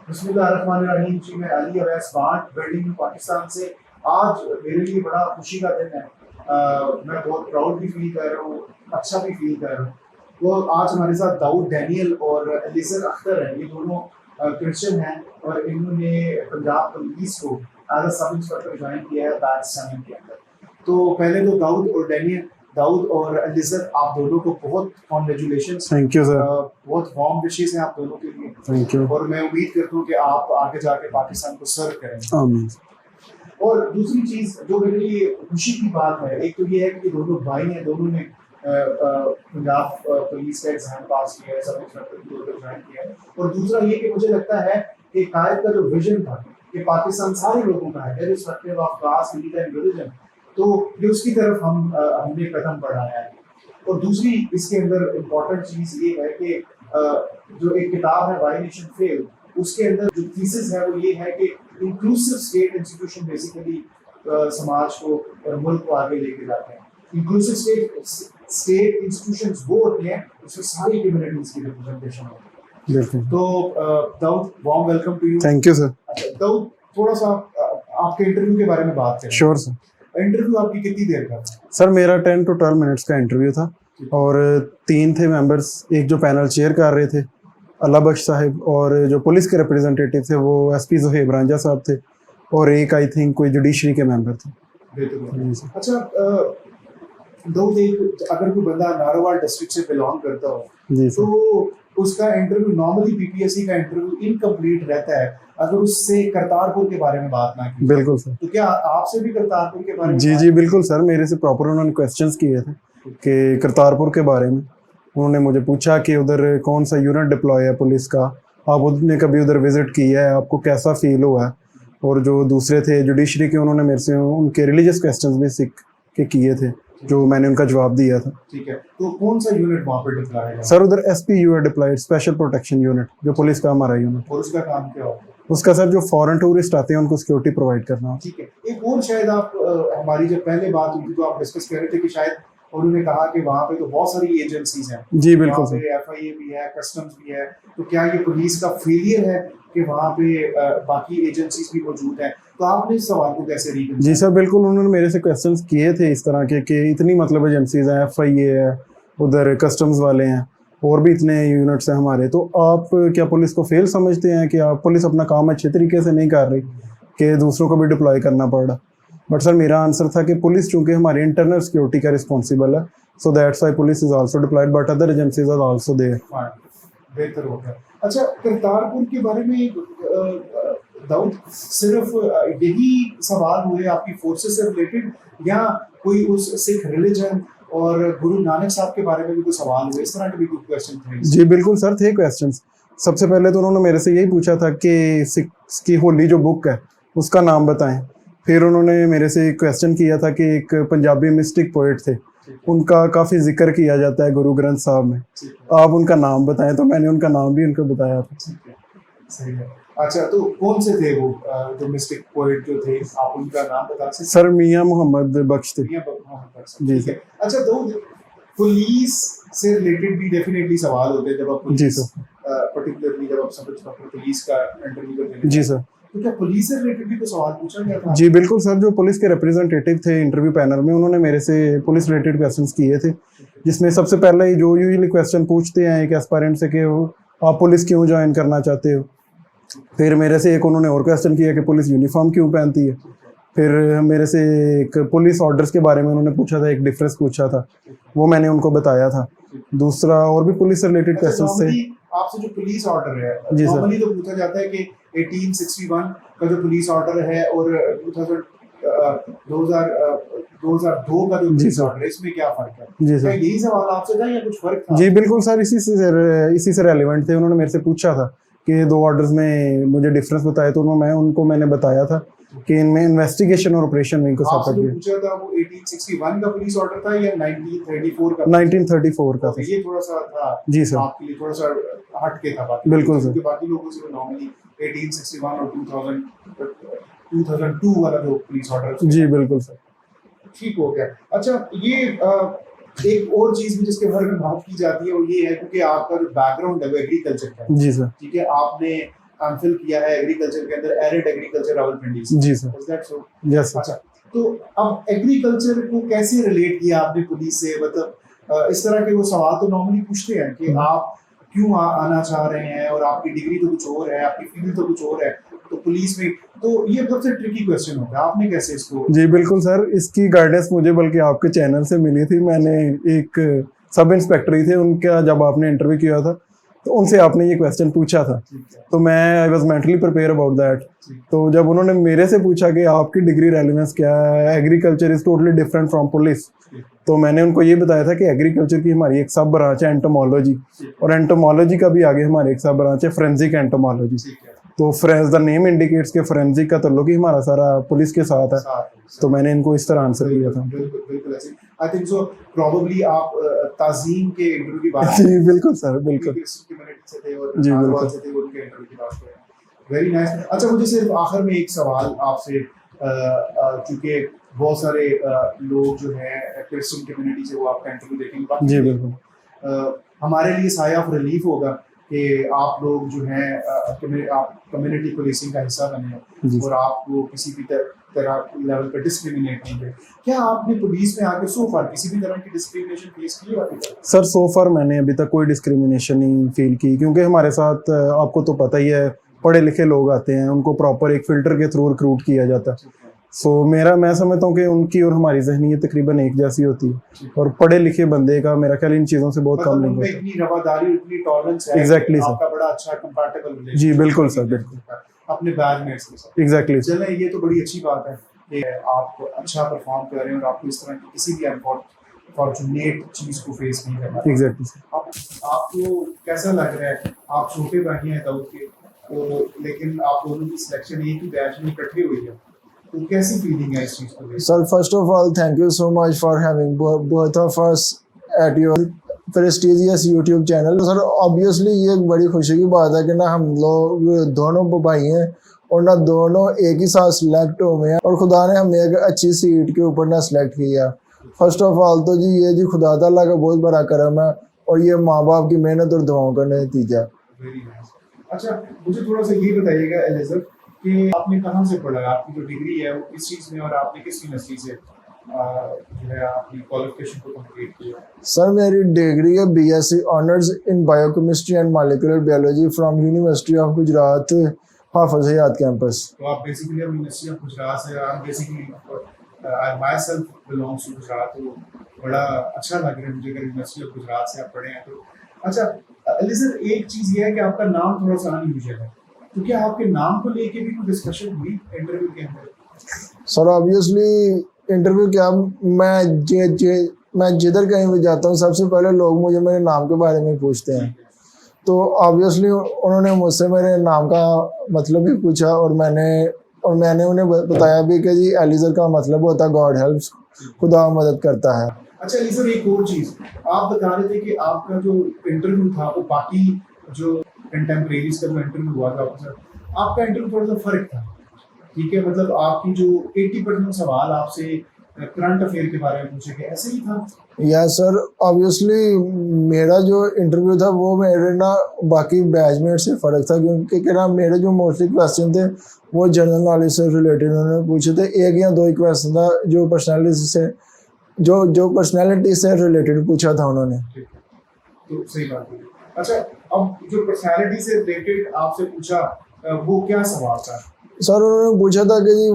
बिस्मिल्लाहिर्रहमानिर्रहीम जी। मैं अली अवैस बाट बिल्डिंग पाकिस्तान से। आज मेरे लिए बड़ा खुशी का दिन है। मैं बहुत प्राउड भी फील कर रहा हूँ, अच्छा भी फील कर रहा हूँ। वो आज हमारे साथ दाऊद डैनियल और एलिजर अख्तर हैं। ये दोनों क्रिश्चियन हैं और इन्होंने पंजाब पुलिस को as a sub inspector join किया है बैच 7 के अंदर। तो पहले तो दाऊद और एलिजर, आप दोनों को बहुत कॉन्ग्रेचुलेशंस। Thank you sir. बहुत वार्म विशेस हैं आप दोनों के लिए। Thank you. और मैं उम्मीद करता हूँ कि आप आगे जाके पाकिस्तान को सर्व करेंगे। आमीन। और दूसरी चीज जो मेरे लिए खुशी की बात है, एक तो ये है कि ये दोनों भाई हैं, दोनों ने पंजाब पुलिस का एग्जाम पास किया है, सब इंस्पेक्टर की रोल ज्वाइन किया है। और दूसरा ये कि मुझे लगता है कि कायद का जो विजन था कि पाकिस्तान सारे लोगों का है, irrespective of caste, religion and religion, तो ये उसकी तरफ हमने कदम बढ़ाया है। और दूसरी इसके अंदर इम्पोर्टेंट चीज ये है कि जो एक किताब है व्हाई नेशन फेल, उसके अंदर जो थीसिस है वो ये है कि इंक्लूसिव स्टेट इंस्टीट्यूशन बेसिकली समाज को और मुल्क को आगे लेके जाते हैं। इंक्लूसिव स्टेट इंस्टीट्यूशंस वो होते हैं जिसमें सारी कम्युनिटीज की रिप्रेजेंटेशन होती है। तो Dawood, warm welcome to you. Thank you sir. Dawood, थोड़ा सा आपके इंटरव्यू के बारे में बात करें। Sure sir. इंटरव्यू आपकी कितनी देर का था? सर मेरा 10 to 12 मिनट्स का इंटरव्यू था और 3 थे मेंबर्स। एक जो पैनल चेयर कर रहे थे अल्लाह बख्श साहिब, और जो पुलिस के रिप्रेजेंटेटिव थे वो एसपी ज़ोहेब रांझा साहब थे, और एक आई थिंक कोई जुडिशरी के मेंबर थे। अच्छा दाऊद, अगर कोई बंदा नारोवाल डिस्ट्रिक्ट से बिलोंग करता हो तो उसका इंटरव्यू नॉर्मली पीपीएससी का इंटरव्यू इनकम्प्लीट रहता है अगर उससे करतारपुर के बारे में बात ना की। बिल्कुल सर। तो क्या आपसे भी करतारपुर के बारे में? जी बिल्कुल सर, मेरे से प्रॉपर उन्होंने क्वेश्चंस किए थे कि करतारपुर के बारे में। उन्होंने मुझे पूछा कि उधर कौन सा यूनिट डिप्लॉय है पुलिस का, आप उन्होंने कभी उधर विजिट किया है, आपको कैसा फील हुआ है। और जो दूसरे थे जुडिशरी के, उन्होंने मेरे से उनके रिलीजियस क्वेश्चंस भी सीख के किए थे जो मैंने उनका जवाब दिया था। ठीक है, तो कौन सा यूनिट वहाँ पर डिप्लॉय है? सर उधर एसपीयू है डिप्लॉयड, स्पेशल प्रोटेक्शन यूनिट, जो पुलिस का हमारा यूनिट। और उसका काम क्या होता है? उसका सर जो फॉरेन टूरिस्ट आते हैं उनको सिक्योरिटी प्रोवाइड करना। ठीक है, एक और शायद आप हमारी जब पहले बात हुई थी तो आप डिस्कस कर रहे थे कि शायद उन्होंने कहा कि वहाँ पे तो बहुत सारी एजेंसीज हैं। जी बिल्कुल सर। एफआईए भी है, कस्टम्स भी है, तो क्या ये पुलिस का फेलियर है कि वहाँ पे बाकी एजेंसीज भी मौजूद हैं? तो आपने इस सवाल को कैसे रीकन? जी सर बिल्कुल, उन्होंने मेरे से क्वेश्चंस किए थे इस तरह के कि इतनी मतलब एजेंसीज हैं, एफआईए है, उधर कस्टम्स वाले हैं, और भी इतने यूनिट्स हैं हमारे, तो आप क्या पुलिस को फेल समझते हैं कि आप पुलिस अपना काम अच्छे तरीके से नहीं कर रही कि दूसरों को भी डिप्लॉय करना पड़ रहा? बट सर मेरा आंसर था कि पुलिस चूंकि हमारी इंटरनल सिक्योरिटी का रिस्पॉन्सिबल है, so that's why police is also deployed, but other agencies are also there. बेहतर हो गया। अच्छा, करतारपुर के बारे में दाऊद, सिर्फ यही सवाल हुए आपकी फोर्सेस से रिलेटेड, या कोई उस सिख रिलीजन और गुरु नानक साहब के बारे में भी कोई सवाल हुए, इस तरह के भी कोई क्वेश्चन थे? जी बिल्कुल सर, थे क्वेश्चंस। सबसे पहले तो उन्होंने मेरे से यही पूछा था कि सिख्स की होली जो बुक है उसका नाम बताएं। फिर उन्होंने मेरे से क्वेश्चन किया था कि एक पंजाबी मिस्टिक पोइट थे, उनका काफ़ी जिक्र किया जाता है गुरु ग्रंथ साहब में, आप उनका नाम बताएं। तो मैंने उनका नाम भी उनको बताया था। सही है। अच्छा, तो कौन से थे वो जो मिस्टिक पोइट जो थे, आप उनका नाम बता सकते? सर मियां मोहम्मद बख्श थे। जी सर। अच्छा, तो पुलिस से रिलेटेड भी डेफिनेटली सवाल होते हैं जब आप जी सर, पर्टिकुलरली जब आप सब इंस्पेक्टर पुलिस का इंटरव्यू करते हैं। जी सर। तो क्या पुलिस से रिलेटेड भी कोई सवाल पूछा गया था? जी बिल्कुल सर, जो पुलिस के रिप्रेजेंटेटिव थे इंटरव्यू पैनल में, उन्होंने मेरे से पुलिस रिलेटेड क्वेश्चंस किए थे, जिसमें सबसे पहले ही जो यूजुअली क्वेश्चन पूछते हैं एक एस्पायरेंट से कि आप पुलिस क्यों ज्वाइन करना चाहते हो। फिर मेरे से एक उन्होंने और क्वेश्चन किया कि पुलिस यूनिफॉर्म क्यों पहनती है। फिर मेरे से एक पुलिस ऑर्डर्स के बारे में उन्होंने पूछा था, एक डिफरेंस पूछा था, वो मैंने उनको बताया था। दूसरा और भी पुलिस से रिलेटेड क्वेश्चंस थे। आपसे जो पुलिस ऑर्डर है, जी सर, नॉर्मली तो पूछा जाता है कि 1861 का जो पुलिस ऑर्डर है और 2002 का जो पुलिस ऑर्डर है, इसमें क्या फर्क है? जी सर। यही सवाल आपसे था या कुछ फर्क था? जी बिल्कुल सर, इसी से रेलिवेंट थे। उन्होंने मेरे से पूछा था कि 2 ऑर्डर्स में मुझे डिफरेंस बताए, तो मैंने बताया था कि इनमें इन्वेस्टिगेशन और ऑपरेशन विंग को आपसे जो पूछा था वो 1861 का पुलिस ऑर्डर था या 1934 का? 1934 का था। ये थोड़ा सा था जी सर, आपके लिए थोड़ा सा हटके था। बिल्कुल सर। बाकी लोगों से नॉर्मली 1861 और 2002 वाला जो पुलिस ऑर्डर। जी बिल्कुल सर, ठीक हो गया। अच्छा, ये एक और चीज भी जिसके बारे में बात की जाती है वो ये है, क्योंकि आपका जो बैकग्राउंड है वो एग्रीकल्चर का है। जी सर। ठीक है, आपने एमफिल किया है एग्रीकल्चर के अंदर, एरिड एग्रीकल्चर रावलपिंडी से। जी sir. Is that so? Yes sir. अच्छा, तो अब एग्रीकल्चर को कैसे रिलेट किया आपने पुलिस से? मतलब इस तरह के वो सवाल तो नॉर्मली पूछते हैं कि आप क्यों आना चाह रहे हैं, और आपकी डिग्री तो कुछ और है, आपकी फील्ड तो कुछ और है, तो पुलिस में तो ये सबसे ट्रिकी क्वेश्चन होता है। आपने कैसे इसको? जी बिल्कुल सर, इसकी गाइडेंस मुझे बल्कि आपके चैनल से मिली थी। मैंने एक सब इंस्पेक्टर ही थे, उनका जब आपने इंटरव्यू किया था तो उनसे आपने ये क्वेश्चन पूछा था, तो मैं I was mentally prepare about that. तो जब उन्होंने मेरे से पूछा कि आपकी डिग्री रेलिवेंस क्या है, agriculture is totally different from police, तो मैंने उनको ये बताया था कि एग्रीकल्चर की हमारी एक सब ब्रांच है एंटोमोलॉजी, और एंटोमोलॉजी का भी आगे हमारे एक सब ब्रांच है फोरेंसिक एंटोमोलॉजी। तो द नेम इंडिकेट्स के फोरेंसिक का ताल्लुक ही हमारा सारा पुलिस के साथ है। तो मैंने इनको इस तरह आंसर किया था। बिल्कुल ऐसे। आई थिंक सो प्रोबेबली आप ताज़ीम के इंटरव्यू की बात जी बिल्कुल सर, बिल्कुल कम्युनिटी से थे और जी बिल्कुल से थे, उनके इंटरव्यू की बात करें। Very nice. अच्छा, मुझे सिर्फ आखिर में एक सवाल आपसे, चूंकि बहुत सारे लोग जो है क्रिश्चियन कम्युनिटी से वो आपका इंटरव्यू देखेंगे, जी बिल्कुल हमारे लिए साया ऑफ रिलीफ होगा कि आप लोग जो हैं आप कम्युनिटी पुलिसिंग का हिस्सा बने हैं और आपको किसी भी तरह लेवल पर डिस्क्रिमिनेट नहीं है। क्या आपने पुलिस में आके सो फार किसी भी तरह की डिस्क्रिमिनेशन फेस की है? सर सो फार मैंने अभी तक कोई डिस्क्रिमिनेशन नहीं फील की, क्योंकि हमारे साथ आपको तो पता ही है पढ़े लिखे लोग आते हैं, उनको प्रॉपर एक फिल्टर के थ्रू रिक्रूट किया जाता है। सो मैं समझता हूँ कि उनकी और हमारी ज़हनीयत तकरीबन एक जैसी होती है, और पढ़े लिखे बंदे का मेरा ख्याल इन चीज़ों से बहुत कम नहीं होता। इतनी रवादारी, इतनी टॉलरेंस है, एग्जैक्टली सर, आपका बड़ा अच्छा कंपैटिबल रिलेशनशिप। जी बिल्कुल सर, बिल्कुल अपने बैचमेट्स के साथ। एग्जैक्टली। चलें, ये तो बड़ी अच्छी बात है कि आप अच्छा परफॉर्म कर रहे हैं और आपको इस तरह की किसी भी अनफॉर्चुनेट चीज़ को फेस नहीं करना। एग्जैक्टली। आपको कैसा लग रहा है? आप छोटे भाई हैं दाऊद के, तो लेकिन आप दोनों की सिलेक्शन एक ही बैच में इकट्ठी हुई है, तो कैसी फीलिंग है इस चीज़ को? Sir first of all thank you so much for having both of us at your prestigious YouTube channel. Sir obviously ये एक बड़ी खुशी की बात है कि ना हम लोग दोनों भाई हैं और ना दोनों एक ही साथ सिलेक्ट हुए हैं, और खुदा ने हमें एक अच्छी सीट के ऊपर ना सिलेक्ट किया। फर्स्ट ऑफ ऑल तो जी ये जी खुदा ताला का बहुत बड़ा करम है, और ये माँ बाप की मेहनत और दुआओं का नतीजा। अच्छा, मुझे थोड़ा सा ये बताइएगा एलिज़ा कि आपने कहाँ से पढ़ा है? आपकी जो डिग्री है वो किस चीज़ में, और आपने किस यूनिवर्सिटी से जो है अपनी क्वालिफिकेशन को कंप्लीट किया? सर मेरी डिग्री है BSc honours in biochemistry and molecular biology from university of Gujrat Hafiz Hayat campus. तो आप बेसिकली यूनिवर्सिटी ऑफ गुजरात से, आप basically I myself belongs to Gujrat, तो बड़ा अच्छा लग रहा है मुझे अगर यूनिवर्सिटी ऑफ गुजरात से आप पढ़े हैं तो। अच्छा एलिज़ा, एक चीज़ ये है कि आपका नाम थोड़ा सा अनयूजुअल है, तो क्या आपके नाम को लेके भी कोई डिस्कशन हुई इंटरव्यू के अंदर? सर ऑब्वियसली इंटरव्यू क्या, मैं जिधर कहीं भी जाता हूँ सबसे पहले लोग मुझे मेरे नाम के बारे में पूछते हैं, तो ऑब्वियसली उन्होंने मुझसे मेरे नाम का मतलब भी पूछा, और मैंने उन्हें बताया भी कि जी एलिज़ा का मतलब होता है गॉड हेल्प्स, खुदा मदद करता है। अच्छा एलिज़ा, एक और चीज़ आप बता रहे थे कि आपका जो इंटरव्यू था वो बाकी जो कंटेम्परेरीज का जो इंटरव्यू हुआ था आपका इंटरव्यू थोड़ा सा फर्क था, ठीक है? मतलब आपकी जो 80% सवाल आपसे करंट अफेयर के बारे में पूछे गए, ऐसे ही था? यस सर, ऑब्वियसली मेरा जो इंटरव्यू था वो मेरे ना बाकी बैचमेट से फ़र्क था, क्योंकि ना मेरे जो मोस्टली क्वेश्चन थे वो जनरल नॉलेज से रिलेटेड उन्होंने पूछे थे। एक या दो ही क्वेश्चन था जो पर्सनैलिटी से रिलेटेड पूछा था उन्होंने। तो सही बात है। अच्छा, अब जो पर्सनैलिटी से रिलेटेड आपसे पूछा वो क्या सवाल था? सर उन्होंने पूछा था कि जी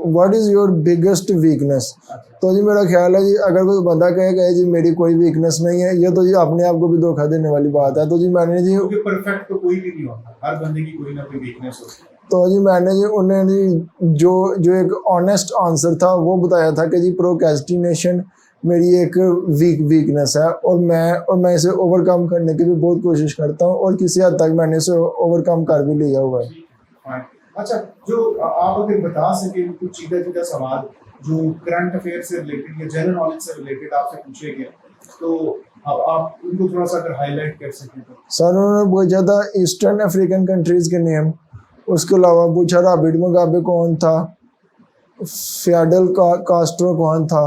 what is your biggest weakness. तो जी मेरा ख्याल है जी अगर कोई बंदा कहेगा जी मेरी कोई वीकनेस नहीं है, ये तो जी अपने आप को भी धोखा देने वाली बात है। तो जी मैंने जी परफेक्ट तो कोई भी नहीं होता, हर बंदे की कोई ना कोई वीकनेस होती है। तो जी मैंने जी उन्हें जी जो एक ऑनेस्ट आंसर था वो बताया था कि जी प्रोक्रेस्टिनेशन मेरी एक वीकनेस है, और मैं इसे ओवरकम करने की भी बहुत कोशिश करता हूँ, और किसी हद तक मैंने इसे ओवरकम कर भी लिया हुआ है। अच्छा, जो आप अगर बता सके कुछ सीधा सवाल जो करंट अफेयर से रिलेटेड या जनरल नॉलेज से रिलेटेड आपसे पूछे गए, तो आप उनको थोड़ा सा अगर हाईलाइट कर सकें तो। सर उन्होंने पूछा था ईस्टर्न अफ्रीकन कंट्रीज के नेम, उसके अलावा पूछा रॉबर्ट मुगाबे कौन था, फिडेल कास्ट्रो कौन था,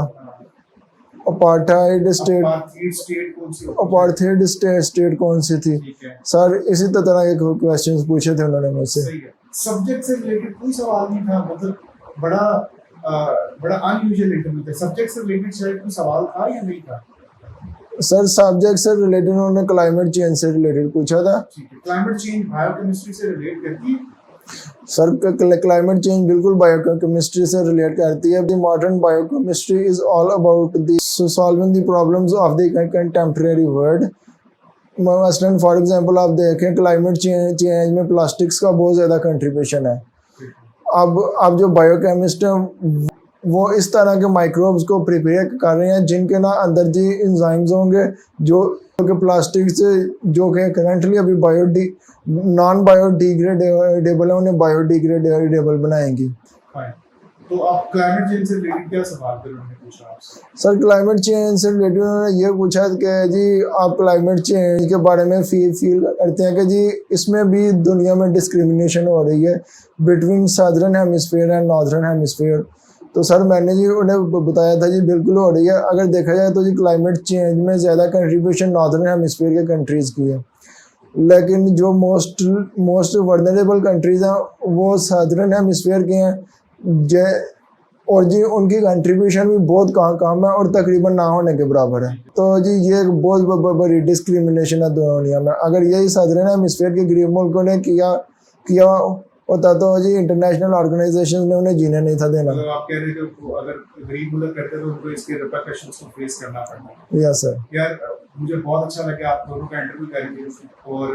अपार्थाइड स्टेट अपार्थाइड स्टेट कौन सी होती है? अपार्थाइड स्टेट कौन सी थी ठीक है, सर, इसी तरह के क्वेश्चंस पूछे थे उन्होंने मुझसे। सही है। सब्जेक्ट से रिलेटेड कोई सवाल नहीं था, मतलब बड़ा अनयूजुअल इंटरव्यू था। सब्जेक्ट से रिलेटेड शायद कोई सवाल था या नहीं था? सर सब्जेक्ट से रिलेटेड उन्होंने क्लाइमेट चेंज से रिलेटेड पूछा था। ठीक है, क्लाइमेट चेंज बायोकेमिस्ट्री से रिलेट करती है? सर क्लाइमेट चेंज बिल्कुल बायोकेमिस्ट्री से रिलेट करती है। The modern biochemistry is all about the solving the problems of the contemporary world. मसलन फॉर एग्जांपल आप देखें क्लाइमेट चेंज में प्लास्टिक्स का बहुत ज़्यादा कंट्रीब्यूशन है। अब जो बायोकेमिस्ट हैं वो इस तरह के माइक्रोब्स को प्रिपेयर कर रहे हैं जिनके ना अंदर जी एंजाइम्स होंगे जो कि प्लास्टिक से जो कि करंटली अभी नॉन बायोडिग्रेडेबल है उन्हें बायोडिग्रेडेबल बनाएंगी। तो आप क्लाइमेट चेंज से रिलेटेड क्या सवाल फिर उन्होंने पूछा आपसे? सर क्लाइमेट चेंज से रिलेटेड उन्होंने ये पूछा कि जी आप क्लाइमेट चेंज के बारे में फील करते हैं कि जी इसमें भी दुनिया में डिस्क्रिमिनेशन हो रही है between southern hemisphere and northern hemisphere. तो सर मैंने जी उन्हें बताया था जी बिल्कुल हो रही है। अगर देखा जाए तो जी क्लाइमेट चेंज में ज़्यादा कंट्रीब्यूशन नॉर्दर्न हेमिस्फीयर के कंट्रीज़ की है, लेकिन जो मोस्ट वर्नरेबल कंट्रीज़ हैं वो सदर्न हेमिस्फीयर के हैं और जी उनकी कंट्रीब्यूशन भी बहुत कम है और तकरीबन ना होने के बराबर है। तो जी ये एक बहुत बड़ी डिस्क्रिमिनेशन है दुनिया में। अगर यही सदर्न हेमिस्फीयर के गरीब मुल्कों ने किया होता तो जी इंटरनेशनल ऑर्गेनाइजेशन ने उन्हें जीने नहीं था देना। मतलब आप कह रहे थे कि अगर गरीब मुल्क करते तो उनको इसके रिपरकशंस को फेस करना पड़ता। Yes sir. यार मुझे बहुत अच्छा लगा आप दोनों का इंटरव्यू करेंगे और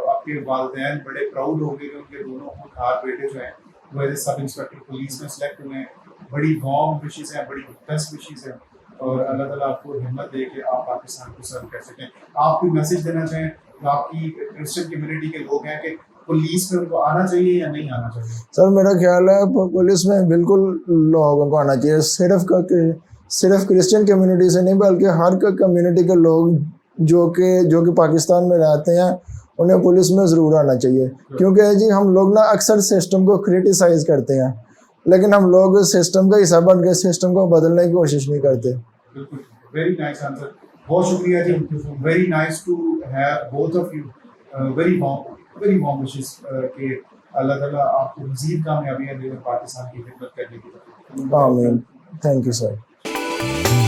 आपके वालिदैन बड़े प्राउड हो गए कि उनके दोनों होनहार बेटे जो हैं वो एज सब इंस्पेक्टर पुलिस में सिलेक्ट हुए हैं। बड़ी वार्म विशेस हैं, बड़ी बेस्ट विशेस हैं और अल्लाह ताला आपको हिम्मत दे कि आप पाकिस्तान को सर्व कर सकें। आप कोई मैसेज देना चाहें तो आपकी क्रिश्चियन कम्युनिटी के लोग हैं कि पुलिस में उनको आना चाहिए या नहीं आना चाहिए? सर मेरा ख्याल है पुलिस में बिल्कुल लोगों को आना चाहिए। सिर्फ क्रिश्चियन कम्युनिटी से नहीं बल्कि हर कम्युनिटी के लोग जो कि पाकिस्तान में रहते हैं उन्हें पुलिस में ज़रूर आना चाहिए। क्योंकि जी हम लोग ना अक्सर सिस्टम को क्रिटिसाइज करते हैं लेकिन हम लोग सिस्टम का हिस्सा बन के सिस्टम को बदलने की कोशिश नहीं करते। बिल्कुल, वेरी नाइस आंसर, बहुत शुक्रिया जी। Very nice to have both of you. Very warm wishes कि अल्लाह ताला आपको मज़ीद कामयाबियां दे और पाकिस्तान की खिदमत करने की। आमीन। Thank you sir.